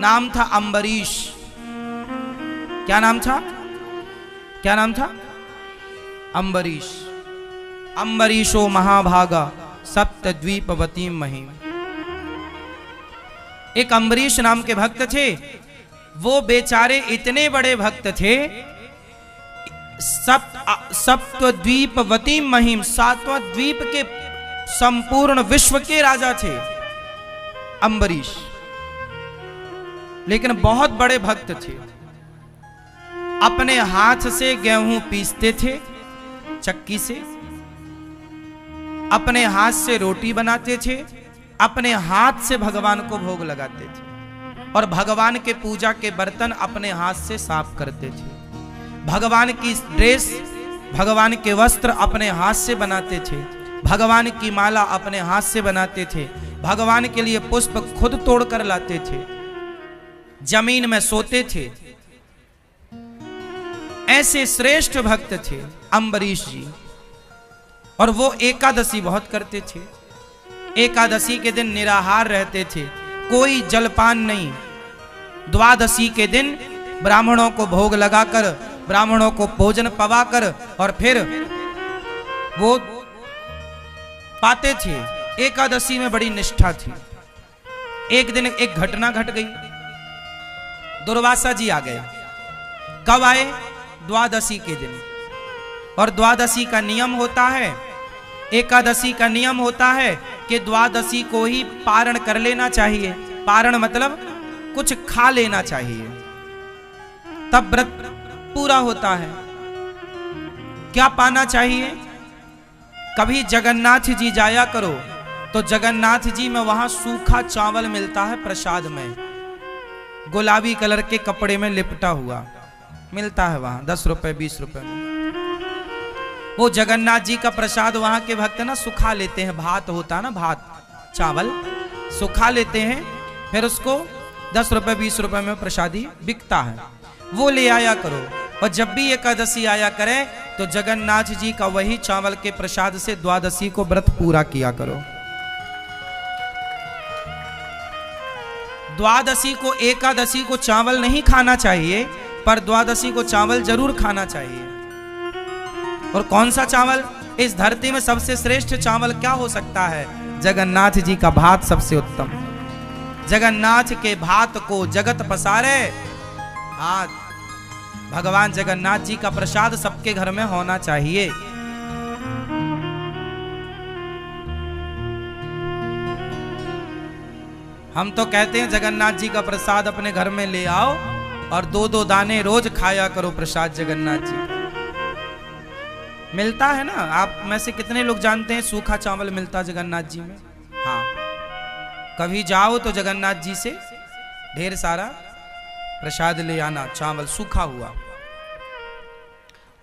नाम था अम्बरीश। क्या नाम था? क्या नाम था? अम्बरीश। अम्बरीशो महाभागा सप्तद्वीपवती महिम। एक अम्बरीश नाम के भक्त थे। वो बेचारे इतने बड़े भक्त थे, सप्तद्वीपवती महिम, सातवां द्वीप के संपूर्ण विश्व के राजा थे अम्बरीश, लेकिन बहुत बड़े भक्त थे। अपने हाथ से गेहूं पीसते थे चक्की से, अपने हाथ से रोटी बनाते थे, अपने हाथ से भगवान को भोग लगाते थे, और भगवान के पूजा के बर्तन अपने हाथ से साफ करते थे। भगवान की ड्रेस, भगवान के वस्त्र अपने हाथ से बनाते थे, भगवान की माला अपने हाथ से बनाते थे, भगवान के लिए पुष्प खुद तोड़कर लाते थे, जमीन में सोते थे। ऐसे श्रेष्ठ भक्त थे अम्बरीश जी। और वो एकादशी बहुत करते थे। एकादशी के दिन निराहार रहते थे, कोई जलपान नहीं। द्वादशी के दिन ब्राह्मणों को भोग लगाकर, ब्राह्मणों को भोजन पवाकर, और फिर वो पाते थे। एकादशी में बड़ी निष्ठा थी। एक दिन एक घटना घट गई। दुर्वासा जी आ गए। कब आए? द्वादशी के दिन। और द्वादशी का नियम होता है, एकादशी का नियम होता है कि द्वादशी को ही पारण कर लेना चाहिए। पारण मतलब कुछ खा लेना चाहिए, तब व्रत पूरा होता है। क्या पाना चाहिए? कभी जगन्नाथ जी जाया करो तो जगन्नाथ जी में वहां सूखा चावल मिलता है प्रसाद में, गुलाबी कलर के कपड़े में लिपटा हुआ मिलता है वहां, 10 रुपए 20 रुपए में। वो जगन्नाथ जी का प्रसाद वहां के भक्त ना सुखा लेते हैं। भात होता है ना, भात चावल सुखा लेते हैं, फिर उसको 10 रुपए 20 रुपए में प्रसादी बिकता है, वो ले आया करो। और जब भी एकादशी आया करे तो जगन्नाथ जी का वही चावल के प्रसाद से द्वादशी को व्रत पूरा किया करो। द्वादशी को, एकादशी को चावल नहीं खाना चाहिए, पर द्वादशी को चावल जरूर खाना चाहिए। और कौन सा चावल? इस धरती में सबसे श्रेष्ठ चावल क्या हो सकता है? जगन्नाथ जी का भात सबसे उत्तम। जगन्नाथ के भात को जगत पसारे। हाथ भगवान जगन्नाथ जी का प्रसाद सबके घर में होना चाहिए। हम तो कहते हैं जगन्नाथ जी का प्रसाद अपने घर में ले आओ और 2-2 दाने रोज खाया करो प्रसाद जगन्नाथ जी का। मिलता है ना। आप में से कितने लोग जानते हैं सूखा चावल मिलता जगन्नाथ जी में? हाँ, कभी जाओ तो जगन्नाथ जी से ढेर सारा प्रसाद ले आना। चावल सूखा हुआ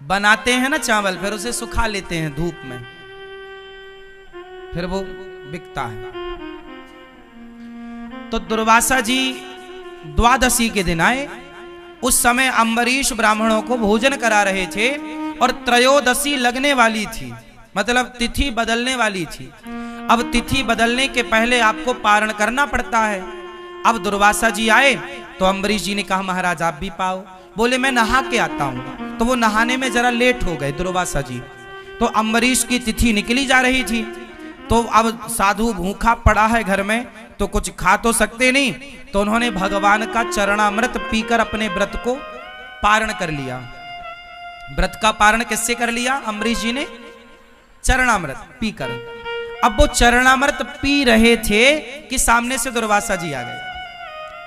बनाते हैं ना चावल, फिर उसे सुखा लेते हैं धूप में, फिर वो बिकता है। तो दुर्वासा जी द्वादशी के दिन आए। उस समय अम्बरीश ब्राह्मणों को भोजन करा रहे थे और त्रयोदशी लगने वाली थी, मतलब तिथि बदलने वाली थी। अब तिथि बदलने के पहले आपको पारण करना पड़ता है। अब दुर्वासा जी आए तो अम्बरीश जी ने कहा महाराज आप भी पाओ। बोले मैं नहा के आता हूं। तो वो नहाने में जरा लेट हो गए दुर्वासा जी। तो अम्बरीश की तिथि निकली जा रही थी। तो अब साधु भूखा पड़ा है घर में, तो कुछ खा तो सकते नहीं, तो उन्होंने भगवान का चरणामृत पीकर अपने व्रत को पारण कर लिया। व्रत का पारण किससे कर लिया? अम्बरीश जी ने चरणामृत पीकर। अब वो चरणामृत पी रहे थे कि सामने से दुर्वासा जी आ गए।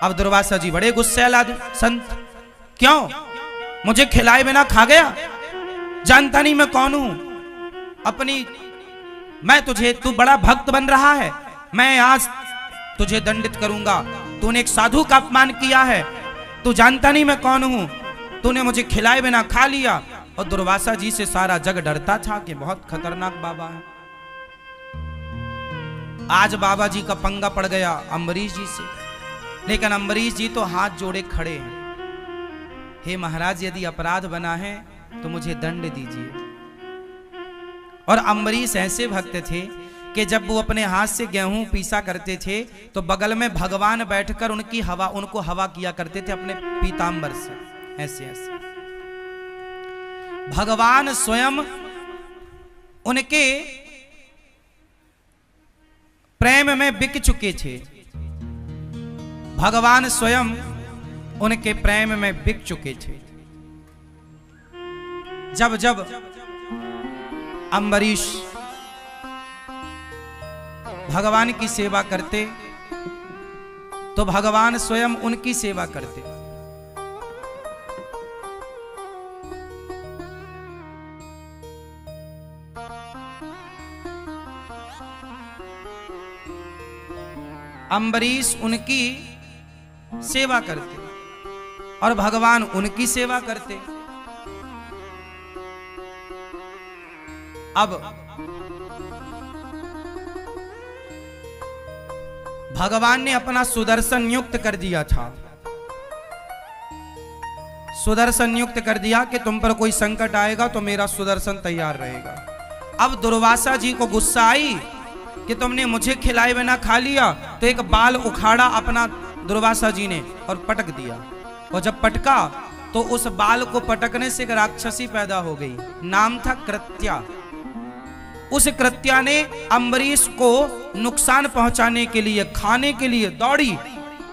अब दुर्वासा जी बड़े गुस्से आदमी, संत क्यों मुझे खिलाए बिना खा गया? जानता नहीं मैं कौन हूं? मैं तुझे, तू बड़ा भक्त बन रहा है, मैं आज तुझे दंडित करूंगा। तूने एक साधु का अपमान किया है, तू जानता नहीं मैं कौन हूं, तूने मुझे खिलाए बिना खा लिया। और दुर्वासा जी से सारा जग डरता था कि बहुत खतरनाक बाबा है। आज बाबा जी का पंगा पड़ गया अम्बरीश जी से। लेकिन अम्बरीश जी तो हाथ जोड़े खड़े हैं, हे महाराज यदि अपराध बना है तो मुझे दंड दीजिए। और अम्बरीश ऐसे भक्त थे कि जब वो अपने हाथ से गेहूं पीसा करते थे तो बगल में भगवान बैठकर उनको हवा किया करते थे अपने पीतांबर से, ऐसे ऐसे। भगवान स्वयं उनके प्रेम में बिक चुके थे, भगवान स्वयं उनके प्रेम में बिक चुके थे। जब जब अम्बरीश भगवान की सेवा करते तो भगवान स्वयं उनकी सेवा करते। अम्बरीश उनकी सेवा करते और भगवान उनकी सेवा करते। अब भगवान ने अपना सुदर्शन नियुक्त कर दिया था, सुदर्शन नियुक्त कर दिया कि तुम पर कोई संकट आएगा तो मेरा सुदर्शन तैयार रहेगा। अब दुर्वासा जी को गुस्सा आई कि तुमने मुझे खिलाए बिना खा लिया, तो एक बाल उखाड़ा अपना दुर्वासा जी ने और पटक दिया। और जब पटका तो उस बाल को पटकने से एक राक्षसी पैदा हो गई, नाम था कृत्या। उस कृत्या ने अम्बरीश को नुकसान पहुंचाने के लिए, खाने के लिए दौड़ी,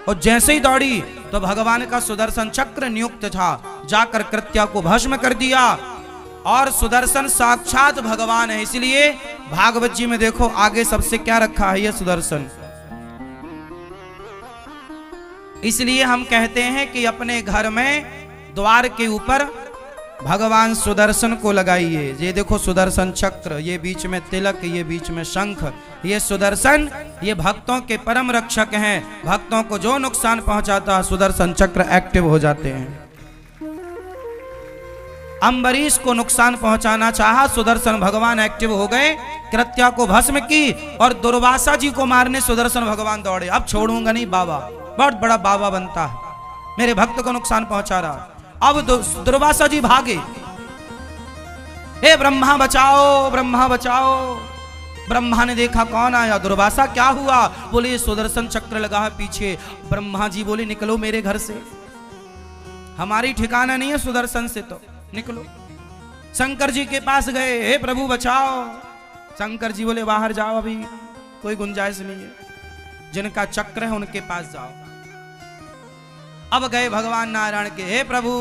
और जैसे ही दौड़ी तो भगवान का सुदर्शन चक्र नियुक्त था, जाकर कृत्या को भस्म कर दिया। और सुदर्शन साक्षात भगवान है, इसलिए भागवत जी में देखो आगे सबसे क्या रखा है, यह सुदर्शन। इसलिए हम कहते हैं कि अपने घर में द्वार के ऊपर भगवान सुदर्शन को लगाइए। ये देखो सुदर्शन चक्र, ये बीच में तिलक, ये बीच में शंख, ये सुदर्शन, ये भक्तों के परम रक्षक हैं। भक्तों को जो नुकसान पहुंचाता है सुदर्शन चक्र एक्टिव हो जाते हैं। अम्बरीश को नुकसान पहुंचाना चाहा, सुदर्शन भगवान एक्टिव हो गए, कृत्या को भस्म की, और दुर्वासा जी को मारने सुदर्शन भगवान दौड़े। अब छोड़ूंगा नहीं बाबा, बहुत बड़ा बाबा बनता है, मेरे भक्त को नुकसान पहुंचा रहा। अब दुर्वासा जी भागे, हे ब्रह्मा बचाओ, ब्रह्मा बचाओ। ब्रह्मा ने देखा कौन आया, दुर्वासा क्या हुआ, बोले सुदर्शन चक्र लगा है पीछे। ब्रह्मा जी बोले निकलो मेरे घर से, हमारी ठिकाना नहीं है सुदर्शन से, तो निकलो। शंकर जी के पास गए, हे प्रभु बचाओ। शंकर जी बोले बाहर जाओ, अभी कोई गुंजाइश नहीं है, जिनका चक्र है उनके पास जाओ। अब गए भगवान नारायण के, हे प्रभु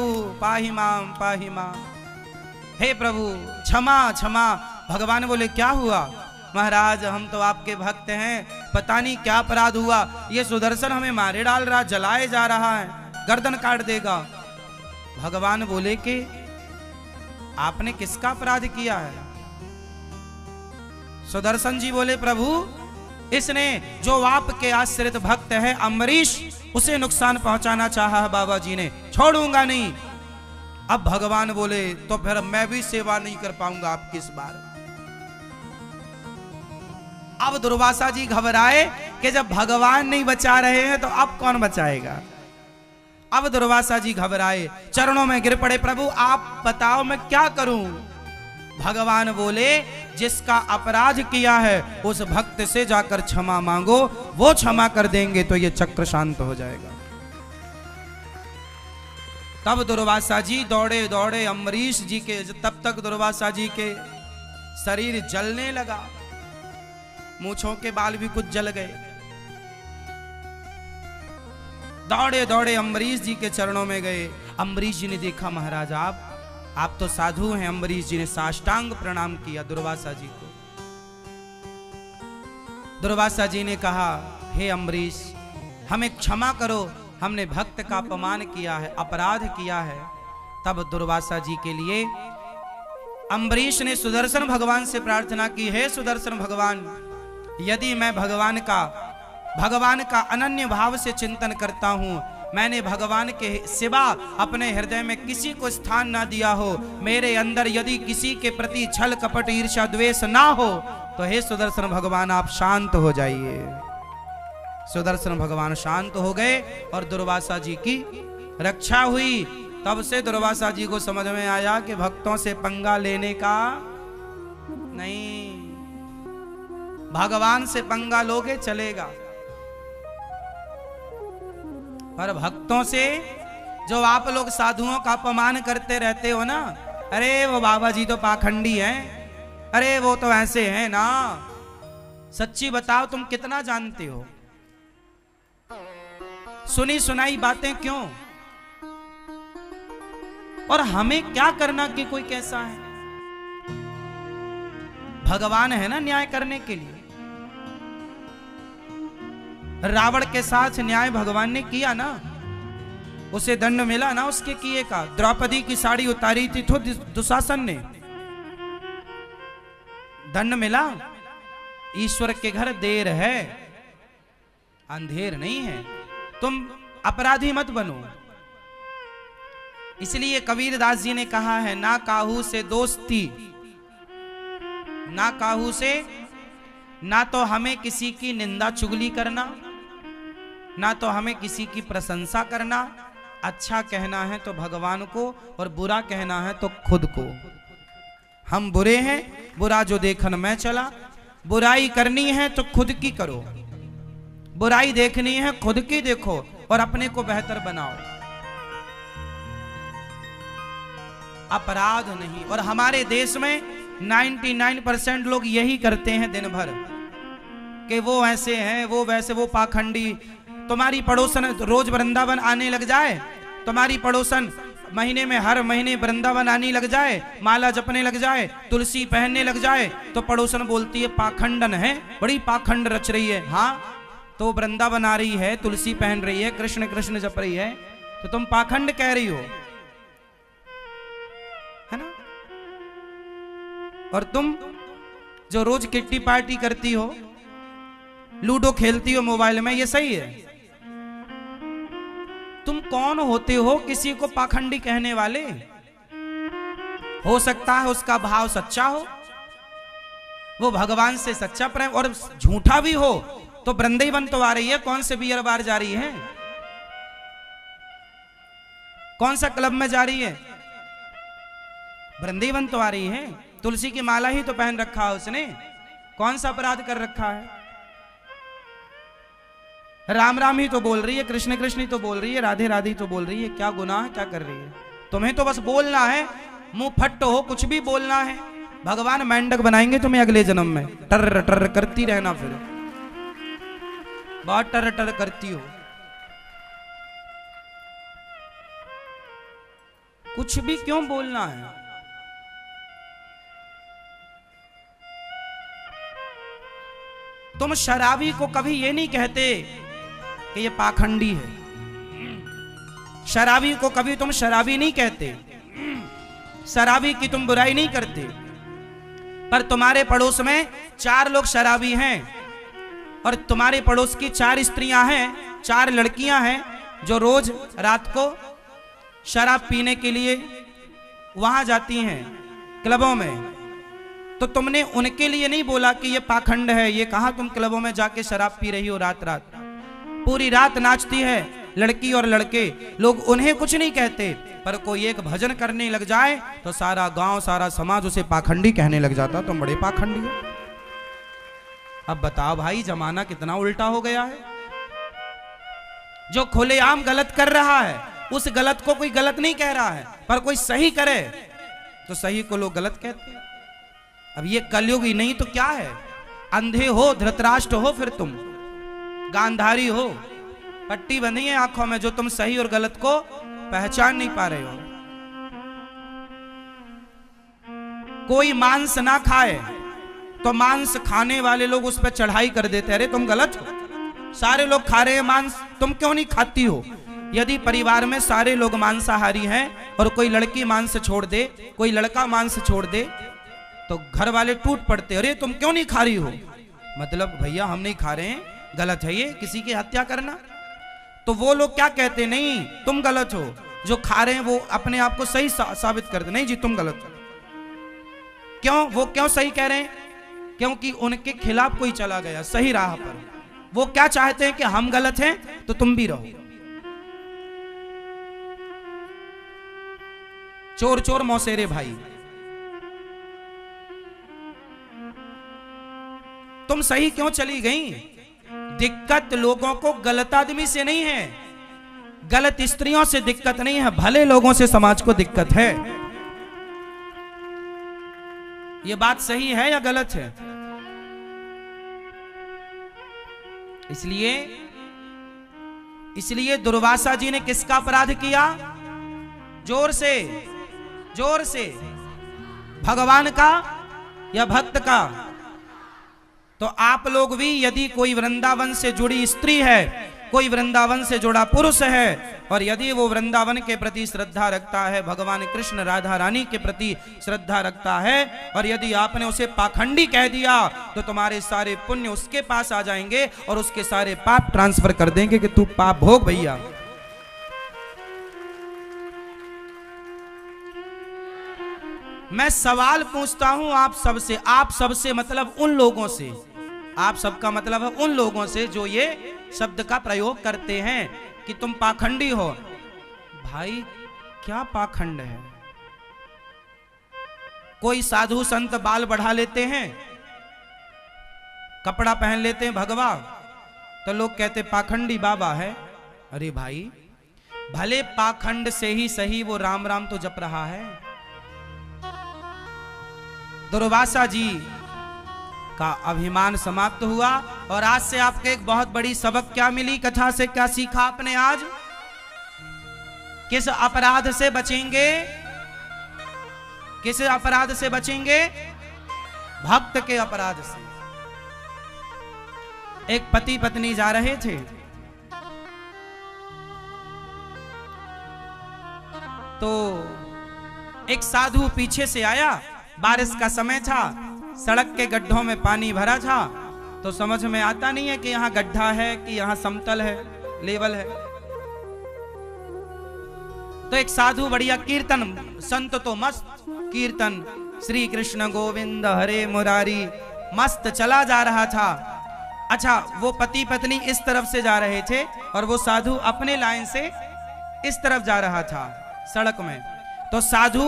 पाहि माम पाहि माम, हे प्रभु क्षमा क्षमा। भगवान बोले क्या हुआ, महाराज हम तो आपके भक्त हैं, पता नहीं क्या अपराध हुआ, ये सुदर्शन हमें मारे डाल रहा, जलाए जा रहा है, गर्दन काट देगा। भगवान बोले कि आपने किसका अपराध किया है। सुदर्शन जी बोले प्रभु इसने जो आपके आश्रित भक्त है अम्बरीश, उसे नुकसान पहुंचाना चाहा है बाबा जी ने, छोड़ूंगा नहीं। अब भगवान बोले तो फिर मैं भी सेवा नहीं कर पाऊंगा आपकी इस बार। अब दुर्वासा जी घबराए कि जब भगवान नहीं बचा रहे हैं तो अब कौन बचाएगा। अब दुर्वासा जी घबराए, चरणों में गिर पड़े, प्रभु आप बताओ मैं क्या करूं। भगवान बोले जिसका अपराध किया है उस भक्त से जाकर क्षमा मांगो, वो क्षमा कर देंगे तो ये चक्र शांत हो जाएगा। तब दुर्वासा जी दौड़े दौड़े अम्बरीश जी के, तब तक दुर्वासा जी के शरीर जलने लगा, मूंछों के बाल भी कुछ जल गए। दौड़े दौड़े अम्बरीश जी के चरणों में गए। अम्बरीश जी ने देखा महाराज आप तो साधु हैं। अम्बरीश जी ने साष्टांग प्रणाम किया दुर्वासा जी को। दुर्वासा जी ने कहा हे अम्बरीश हमें क्षमा करो, हमने भक्त का अपमान किया है, अपराध किया है। तब दुर्वासा जी के लिए अम्बरीश ने सुदर्शन भगवान से प्रार्थना की, हे सुदर्शन भगवान, यदि मैं भगवान का अनन्य भाव से चिंतन करता हूं, मैंने भगवान के सिवा अपने हृदय में किसी को स्थान ना दिया हो, मेरे अंदर यदि किसी के प्रति छल कपट ईर्ष्या द्वेष ना हो, तो हे सुदर्शन भगवान आप शांत हो जाइए। सुदर्शन भगवान शांत हो गए और दुर्वासा जी की रक्षा हुई। तब से दुर्वासा जी को समझ में आया कि भक्तों से पंगा लेने का नहीं। भगवान से पंगा लोगे चलेगा, पर भक्तों से जो आप लोग साधुओं का अपमान करते रहते हो ना, अरे वो बाबा जी तो पाखंडी हैं, अरे वो तो ऐसे हैं ना, सच्ची बताओ तुम कितना जानते हो? सुनी सुनाई बातें क्यों? और हमें क्या करना कि कोई कैसा है? भगवान है ना न्याय करने के लिए। रावण के साथ न्याय भगवान ने किया ना, उसे दंड मिला ना उसके किए का। द्रौपदी की साड़ी उतारी थी तो दुशासन ने, दंड मिला। ईश्वर के घर देर है, अंधेर नहीं है। तुम अपराधी मत बनो। इसलिए कबीरदास जी ने कहा है, ना काहू से दोस्ती, ना काहू से, ना तो हमें किसी की निंदा चुगली करना, ना तो हमें किसी की प्रशंसा करना। अच्छा कहना है तो भगवान को, और बुरा कहना है तो खुद को। हम बुरे हैं, बुरा जो देखन मैं चला। बुराई करनी है तो खुद की करो, बुराई देखनी है खुद की देखो, और अपने को बेहतर बनाओ, अपराध नहीं। और हमारे देश में 99% लोग यही करते हैं दिन भर, कि वो ऐसे हैं, वो वैसे, वो पाखंडी। तुम्हारी पड़ोसन रोज वृंदावन आने लग जाए, तुम्हारी पड़ोसन महीने में हर महीने वृंदावन आने लग जाए, माला जपने लग जाए, तुलसी पहनने लग जाए, तो पड़ोसन बोलती है पाखंडन है, बड़ी पाखंड रच रही है। हाँ, तो वृंदावन आ रही है, तुलसी पहन रही है, कृष्ण कृष्ण जप रही है, तो तुम पाखंड कह रही हो, है ना? और तुम जो रोज किट्टी पार्टी करती हो, लूडो खेलती हो मोबाइल में, ये सही है? तुम कौन होते हो किसी को पाखंडी कहने वाले? हो सकता है उसका भाव सच्चा हो, वो भगवान से सच्चा प्रेम, और झूठा भी हो तो वृंदावन तो आ रही है, कौन से बियर बार जा रही है, कौन सा क्लब में जा रही है? वृंदावन तो आ रही है। तुलसी की माला ही तो पहन रखा है उसने, कौन सा अपराध कर रखा है? राम राम ही तो बोल रही है, कृष्ण कृष्ण ही तो बोल रही है, राधे राधे तो बोल रही है, क्या गुनाह, क्या कर रही है? तुम्हें तो बस बोलना है, मुंह फट हो, कुछ भी बोलना है। भगवान मेंढक बनाएंगे तुम्हें अगले जन्म में, टर टर करती रहना, फिर बहुत टर टर करती हो, कुछ भी क्यों बोलना है? तुम शराबी को कभी ये नहीं कहते कि ये पाखंडी है, शराबी को कभी तुम शराबी नहीं कहते, शराबी की तुम बुराई नहीं करते। पर तुम्हारे पड़ोस में 4 लोग शराबी हैं, और तुम्हारे पड़ोस की 4 स्त्रियां हैं, 4 लड़कियां हैं, जो रोज रात को शराब पीने के लिए वहां जाती हैं क्लबों में। तो तुमने उनके लिए नहीं बोला कि ये पाखंड है, ये कहा तुम क्लबों में जाके शराब पी रही हो रात रात, पूरी रात नाचती है लड़की और लड़के, लोग उन्हें कुछ नहीं कहते। पर कोई एक भजन करने लग जाए तो सारा गांव, सारा समाज उसे पाखंडी कहने लग जाता, तुम बड़े पाखंडी हो। अब बताओ भाई, जमाना कितना उल्टा हो गया है। जो खुलेआम गलत कर रहा है, उस गलत को कोई गलत नहीं कह रहा है, पर कोई सही करे तो सही को लोग गलत कहते हैं। अब ये कलयुग ही नहीं तो क्या है? अंधे हो, धृतराष्ट्र हो, फिर तुम गांधारी हो, पट्टी बंधी है आंखों में, जो तुम सही और गलत को पहचान नहीं पा रहे हो। कोई मांस ना खाए तो मांस खाने वाले लोग उस पर चढ़ाई कर देते, अरे तुम गलत हो, सारे लोग खा रहे हैं मांस, तुम क्यों नहीं खाती हो? यदि परिवार में सारे लोग मांसाहारी हैं और कोई लड़की मांस छोड़ दे, कोई लड़का मांस छोड़ दे, तो घर वाले टूट पड़ते, अरे तुम क्यों नहीं खा रही हो? मतलब भैया हम नहीं खा रहे हैं, गलत है ये किसी की हत्या करना। तो वो लोग क्या कहते, नहीं तुम गलत हो, जो खा रहे हैं वो अपने आप को सही साबित करते, नहीं जी तुम गलत हो। क्यों? वो क्यों सही कह रहे हैं? क्योंकि उनके खिलाफ कोई चला गया सही राह पर। वो क्या चाहते हैं कि हम गलत हैं तो तुम भी रहो। चोर चोर मौसेरे भाई, तुम सही क्यों चली गई? दिक्कत लोगों को गलत आदमी से नहीं है, गलत स्त्रियों से दिक्कत नहीं है, भले लोगों से समाज को दिक्कत है। ये बात सही है या गलत है? इसलिए दुर्वासा जी ने किसका अपराध किया? जोर से, जोर से, भगवान का या भक्त का? तो आप लोग भी, यदि कोई वृंदावन से जुड़ी स्त्री है, कोई वृंदावन से जुड़ा पुरुष है, और यदि वो वृंदावन के प्रति श्रद्धा रखता है, भगवान कृष्ण राधा रानी के प्रति श्रद्धा रखता है, और यदि आपने उसे पाखंडी कह दिया तो तुम्हारे सारे पुण्य उसके पास आ जाएंगे और उसके सारे पाप ट्रांसफर कर देंगे कि तू पाप भोग भैया। मैं सवाल पूछता हूं आप सबसे मतलब उन लोगों से, आप सबका मतलब है उन लोगों से जो ये शब्द का प्रयोग करते हैं कि तुम पाखंडी हो। भाई क्या पाखंड है? कोई साधु संत बाल बढ़ा लेते हैं, कपड़ा पहन लेते हैं भगवा, तो लोग कहते पाखंडी बाबा है। अरे भाई, भले पाखंड से ही सही वो राम राम तो जप रहा है। दुर्वासा जी का अभिमान समाप्त हुआ, और आज से आपके एक बहुत बड़ी सबक क्या मिली? कथा से क्या सीखा आपने आज? किस अपराध से बचेंगे? किस अपराध से बचेंगे? भक्त के अपराध से। एक पति पत्नी जा रहे थे, तो एक साधु पीछे से आया। बारिश का समय था, सड़क के गड्ढों में पानी भरा था, तो समझ में आता नहीं है कि यहां गड्ढा है कि यहां समतल है, लेवल है। तो एक साधु बढ़िया कीर्तन, संत तो मस्त कीर्तन, श्री कृष्ण गोविंद हरे मुरारी, मस्त चला जा रहा था। अच्छा, वो पति पत्नी इस तरफ से जा रहे थे और वो साधु अपने लाइन से इस तरफ जा रहा था सड़क में। तो साधु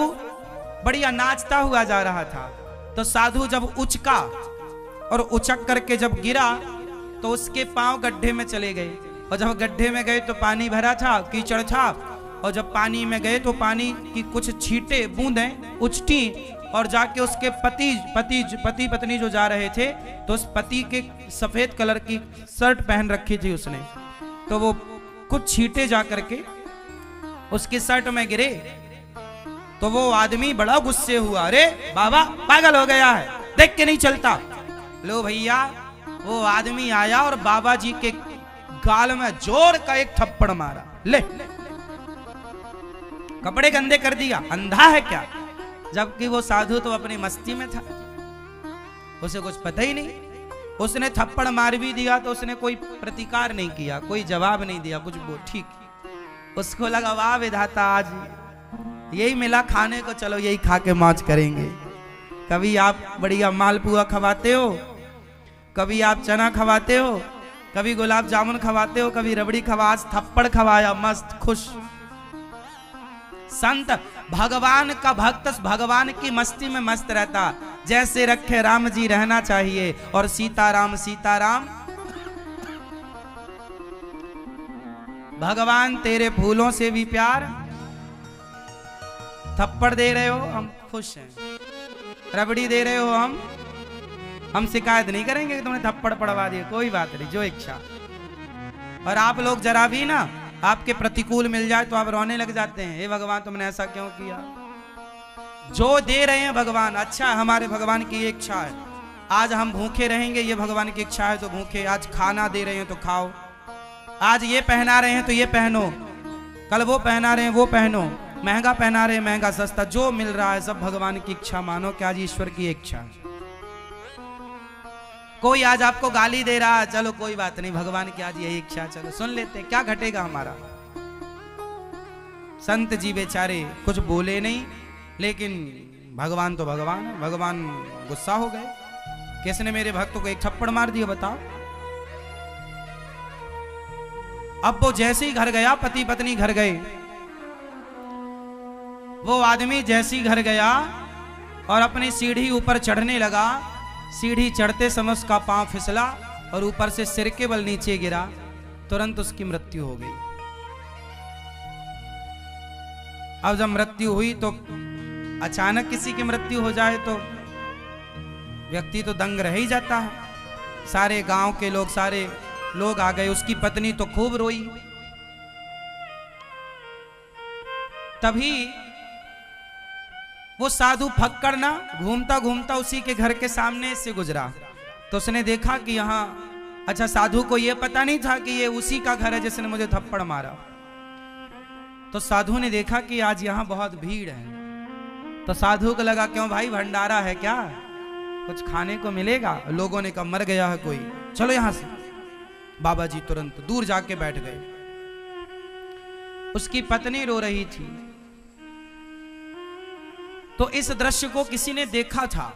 बढ़िया नाचता हुआ जा रहा था। तो साधु जब उचका और उचक करके जब गिरा तो उसके पांव गड्ढे में चले गए, और जब गड्ढे में गए तो पानी भरा था, कीचड़ था, और जब पानी में गए तो पानी की कुछ छींटे बूंदें उचटी और जाके उसके पति पत्नी जो जा रहे थे, तो उस पति के सफेद कलर की शर्ट पहन रखी थी उसने, तो वो कुछ छींटे जा करके उसकी शर्ट में गिरे। तो वो आदमी बड़ा गुस्से हुआ, अरे बाबा पागल हो गया है, देख के नहीं चलता। लो भैया, वो आदमी आया और बाबा जी के गाल में जोर का एक थप्पड़ मारा। ले, कपड़े गंदे कर दिया, अंधा है क्या? जबकि वो साधु तो अपनी मस्ती में था, उसे कुछ पता ही नहीं। उसने थप्पड़ मार भी दिया तो उसने कोई प्रतिकार नहीं किया, कोई जवाब नहीं दिया, कुछ वो ठीक। उसको लगा वाह विधाता, आज यही मिला खाने को, चलो यही खा के मौज करेंगे। कभी आप बढ़िया मालपुआ खवाते हो, कभी आप चना खवाते हो, कभी गुलाब जामुन खवाते हो, कभी रबड़ी खवा, आज थप्पड़ खवाया, मस्त खुश। संत भगवान का भक्त भगवान की मस्ती में मस्त रहता, जैसे रखे राम जी रहना चाहिए, और सीताराम सीताराम। भगवान तेरे फूलों से भी प्यार, थप्पड़ दे रहे हो हम खुश हैं, रबड़ी दे रहे हो हम शिकायत नहीं करेंगे कि तुमने थप्पड़ पड़वा दिए, कोई बात नहीं, जो इच्छा। और आप लोग जरा भी ना आपके प्रतिकूल मिल जाए तो आप रोने लग जाते हैं, हे भगवान तुमने ऐसा क्यों किया? जो दे रहे हैं भगवान, अच्छा हमारे भगवान की ये इच्छा है, आज हम भूखे रहेंगे, ये भगवान की इच्छा है तो भूखे। आज खाना दे रहे हैं तो खाओ, आज ये पहना रहे हैं तो ये पहनो, कल वो पहना रहे हैं वो पहनो, महंगा पहना रहे हैं महंगा सस्ता, जो मिल रहा है सब भगवान की इच्छा मानो कि आज ईश्वर की इच्छा। कोई आज आपको गाली दे रहा है, चलो कोई बात नहीं, भगवान की आज यही इच्छा, चलो सुन लेते, क्या घटेगा हमारा। संत जी बेचारे कुछ बोले नहीं, लेकिन भगवान तो भगवान है। भगवान गुस्सा हो गए, किसने मेरे भक्त को एक थप्पड़ मार दिया बताओ। अब वो जैसे ही घर गया, पति पत्नी घर गए, वो आदमी जैसे ही घर गया और अपनी सीढ़ी ऊपर चढ़ने लगा, सीढ़ी चढ़ते समय उसका पांव फिसला और ऊपर से सिर के बल नीचे गिरा, तुरंत उसकी मृत्यु हो गई। अब जब मृत्यु हुई तो अचानक किसी की मृत्यु हो जाए तो व्यक्ति तो दंग रह ही जाता है। सारे गांव के लोग, सारे लोग आ गए। उसकी पत्नी तो खूब रोई। तभी वो साधु फक्कड़ ना घूमता घूमता उसी के घर के सामने से गुजरा, तो उसने देखा कि यहाँ, अच्छा साधु को ये पता नहीं था कि ये उसी का घर है जिसने मुझे थप्पड़ मारा। तो साधु ने देखा कि आज यहाँ बहुत भीड़ है, तो साधु को लगा क्यों भाई भंडारा है क्या, कुछ खाने को मिलेगा। लोगों ने कहा मर गया है कोई, चलो यहां से। बाबा जी तुरंत दूर जाके बैठ गए। उसकी पत्नी रो रही थी। तो इस दृश्य को किसी ने देखा था,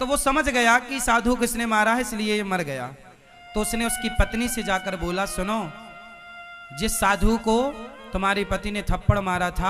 तो वो समझ गया कि साधु किसने मारा है, इसलिए ये मर गया। तो उसने उसकी पत्नी से जाकर बोला, सुनो, जिस साधु को तुम्हारी पति ने थप्पड़ मारा था